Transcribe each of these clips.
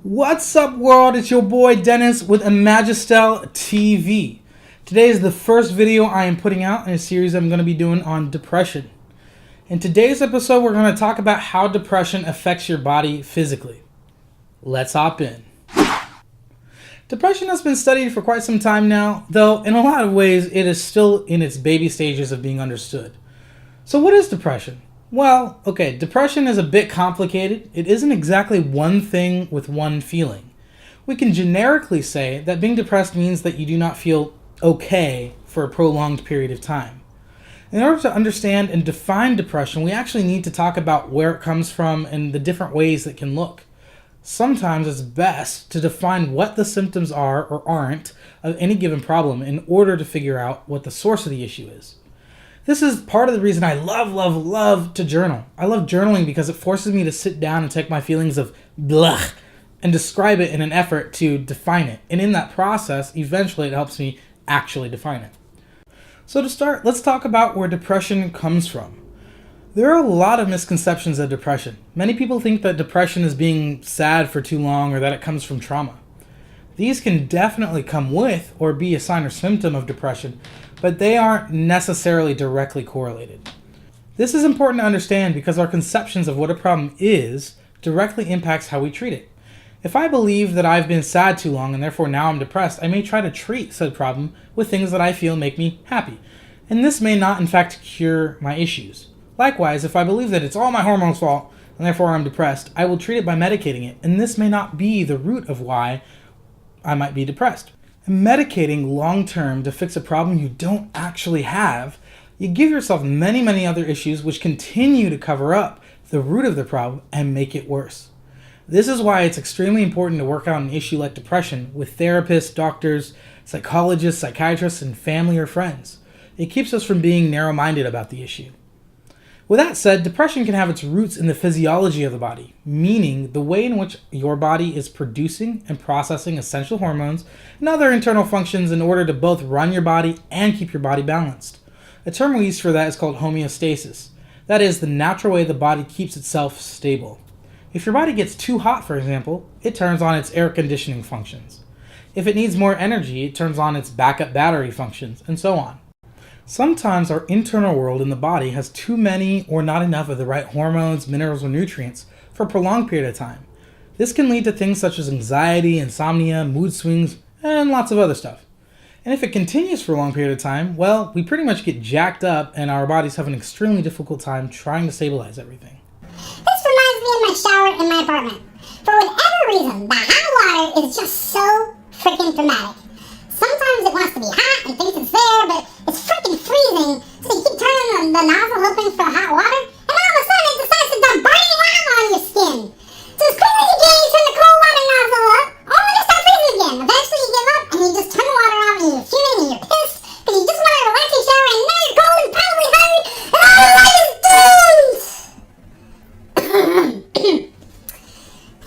What's up, world? It's your boy Dennis with ImagistellTV. Today is the first video I am putting out in a series I'm going to be doing on depression. In today's episode, we're going to talk about how depression affects your body physically. Let's hop in. Depression has been studied for quite some time now, though in a lot of ways it is still in its baby stages of being understood. So what is depression? Well, okay, depression is a bit complicated. It isn't exactly one thing with one feeling. We can generically say that being depressed means that you do not feel okay for a prolonged period of time. In order to understand and define depression, we actually need to talk about where it comes from and the different ways it can look. Sometimes it's best to define what the symptoms are or aren't of any given problem in order to figure out what the source of the issue is. This is part of the reason I love to journal. I love journaling because it forces me to sit down and take my feelings of blah and describe it in an effort to define it. And in that process, eventually it helps me actually define it. So to start, let's talk about where depression comes from. There are a lot of misconceptions of depression. Many people think that depression is being sad for too long or that it comes from trauma. These can definitely come with or be a sign or symptom of depression, but they aren't necessarily directly correlated. This is important to understand because our conceptions of what a problem is directly impacts how we treat it. If I believe that I've been sad too long and therefore now I'm depressed, I may try to treat said problem with things that I feel make me happy. And this may not in fact cure my issues. Likewise, if I believe that it's all my hormones' fault and therefore I'm depressed, I will treat it by medicating it, and this may not be the root of why I might be depressed. And medicating long-term to fix a problem you don't actually have, you give yourself many other issues which continue to cover up the root of the problem and make it worse. This is why it's extremely important to work out an issue like depression with therapists, doctors, psychologists, psychiatrists, and family or friends. It keeps us from being narrow-minded about the issue. With that said, depression can have its roots in the physiology of the body, meaning the way in which your body is producing and processing essential hormones and other internal functions in order to both run your body and keep your body balanced. A term we use for that is called homeostasis. That is the natural way the body keeps itself stable. If your body gets too hot, for example, it turns on its air conditioning functions. If it needs more energy, it turns on its backup battery functions, and so on. Sometimes our internal world in the body has too many or not enough of the right hormones, minerals, or nutrients for a prolonged period of time. This can lead to things such as anxiety, insomnia, mood swings, and lots of other stuff. And if it continues for a long period of time, well, we pretty much get jacked up and our bodies have an extremely difficult time trying to stabilize everything. This reminds me of my shower in my apartment. For whatever reason, the hot water is just so freaking dramatic. Sometimes it wants to be hot and thinks it's there, but it's freaking freezing, so you keep turning the nozzle hoping for hot water, and all of a sudden it decides to dump burning lava on your skin. So as quickly as you can, you turn the cold water nozzle up, only to start freezing again. Eventually you give up, and you just turn the water off, and you're fuming, and you're pissed, because you just wanted a relaxing shower, and now you're cold and probably hungry, and all your life is doomed!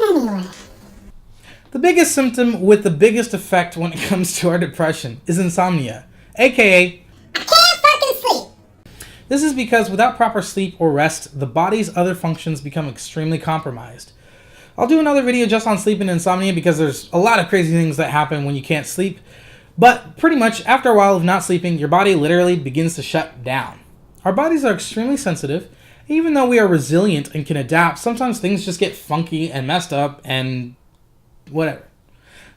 Anyway. The biggest symptom with the biggest effect when it comes to our depression is insomnia, aka I can't fucking sleep. This is because without proper sleep or rest, the body's other functions become extremely compromised. I'll do another video just on sleep and insomnia because there's a lot of crazy things that happen when you can't sleep, but pretty much after a while of not sleeping, your body literally begins to shut down. Our bodies are extremely sensitive. Even though we are resilient and can adapt, sometimes things just get funky and messed up and whatever.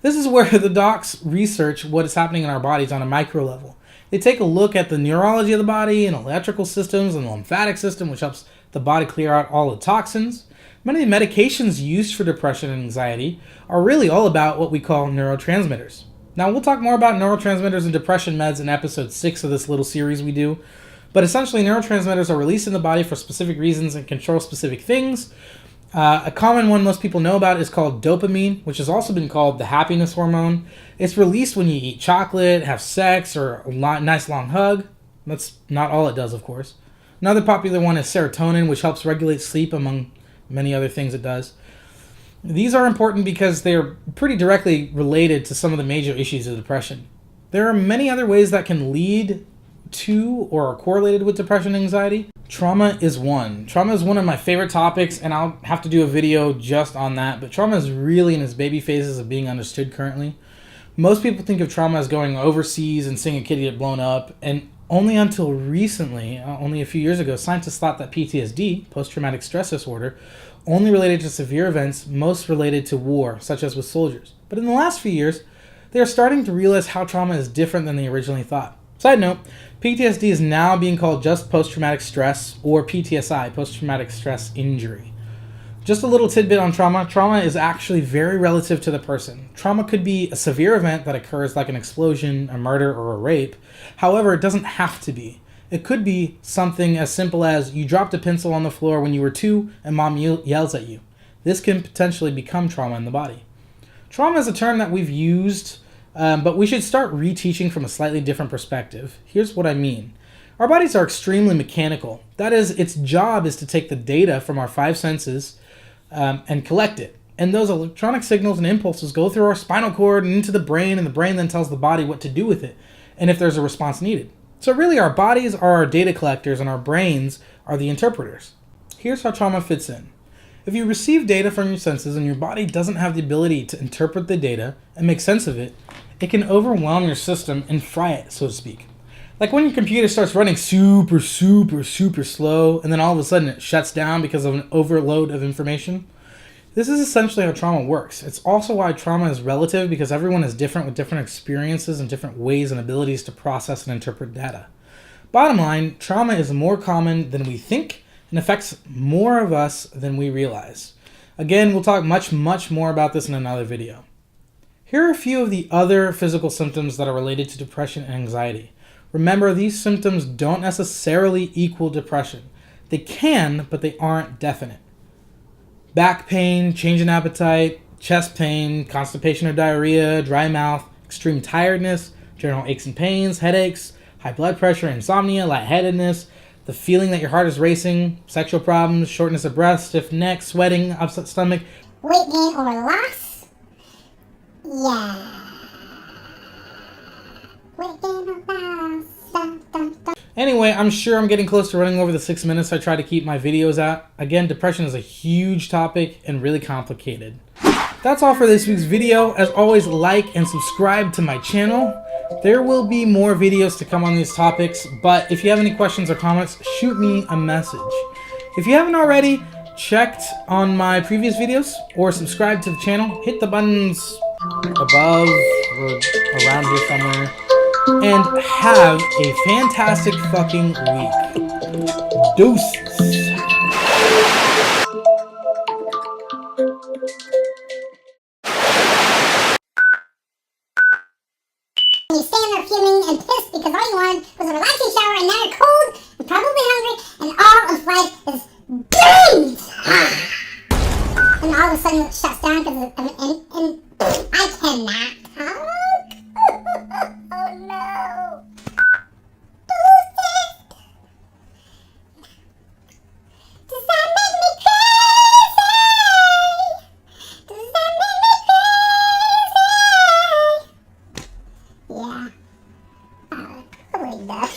This is where the docs research what is happening in our bodies on a micro level. They take a look at the neurology of the body and electrical systems and the lymphatic system, which helps the body clear out all the toxins. Many of the medications used for depression and anxiety are really all about what we call neurotransmitters. Now, we'll talk more about neurotransmitters and depression meds in episode 6 of this little series we do, but essentially neurotransmitters are released in the body for specific reasons and control specific things. A common one most people know about is called dopamine, which has also been called the happiness hormone. It's released when you eat chocolate, have sex, or a nice long hug. That's not all it does, of course. Another popular one is serotonin, which helps regulate sleep, among many other things it does. These are important because they are pretty directly related to some of the major issues of depression. There are many other ways that can lead to or are correlated with depression and anxiety. Trauma is one. Trauma is one of my favorite topics, and I'll have to do a video just on that, but trauma is really in its baby phases of being understood currently. Most people think of trauma as going overseas and seeing a kid get blown up, and only until recently, only a few years ago, scientists thought that PTSD, post-traumatic stress disorder, only related to severe events, most related to war, such as with soldiers. But in the last few years, they are starting to realize how trauma is different than they originally thought. Side note, PTSD is now being called just post-traumatic stress, or PTSI, post-traumatic stress injury. Just a little tidbit on trauma. Trauma is actually very relative to the person. Trauma could be a severe event that occurs like an explosion, a murder, or a rape. However, it doesn't have to be. It could be something as simple as you dropped a pencil on the floor when you were 2 and mom yells at you. This can potentially become trauma in the body. Trauma is a term that we've used, but we should start reteaching from a slightly different perspective. Here's what I mean. Our bodies are extremely mechanical. That is, its job is to take the data from our 5 senses and collect it. And those electronic signals and impulses go through our spinal cord and into the brain then tells the body what to do with it, and if there's a response needed. So really, our bodies are our data collectors and our brains are the interpreters. Here's how trauma fits in. If you receive data from your senses and your body doesn't have the ability to interpret the data and make sense of it, it can overwhelm your system and fry it, so to speak. Like when your computer starts running super slow, and then all of a sudden it shuts down because of an overload of information. This is essentially how trauma works. It's also why trauma is relative, because everyone is different with different experiences and different ways and abilities to process and interpret data. Bottom line, trauma is more common than we think and affects more of us than we realize. Again, we'll talk much more about this in another video. Here are a few of the other physical symptoms that are related to depression and anxiety. Remember, these symptoms don't necessarily equal depression. They can, but they aren't definite. Back pain, change in appetite, chest pain, constipation or diarrhea, dry mouth, extreme tiredness, general aches and pains, headaches, high blood pressure, insomnia, lightheadedness, the feeling that your heart is racing, sexual problems, shortness of breath, stiff neck, sweating, upset stomach. Weight gain or loss? Yeah. Weight gain or loss? Dun, dun, dun. Anyway, I'm sure I'm getting close to running over the 6 minutes I try to keep my videos at. Again, depression is a huge topic and really complicated. That's all for this week's video. As always, like and subscribe to my channel. There will be more videos to come on these topics, but if you have any questions or comments, shoot me a message. If you haven't already checked on my previous videos or subscribed to the channel, hit the buttons above or around here somewhere, and have a fantastic fucking week. Deuces. You stand there fuming and pissed because all you wanted was a relaxing shower, and now you're cold and probably hungry, and all of life is doomed! And all of a sudden it shuts down because and I cannot talk. Oh no. Does that make me crazy? Does that make me crazy? Yeah. Probably does.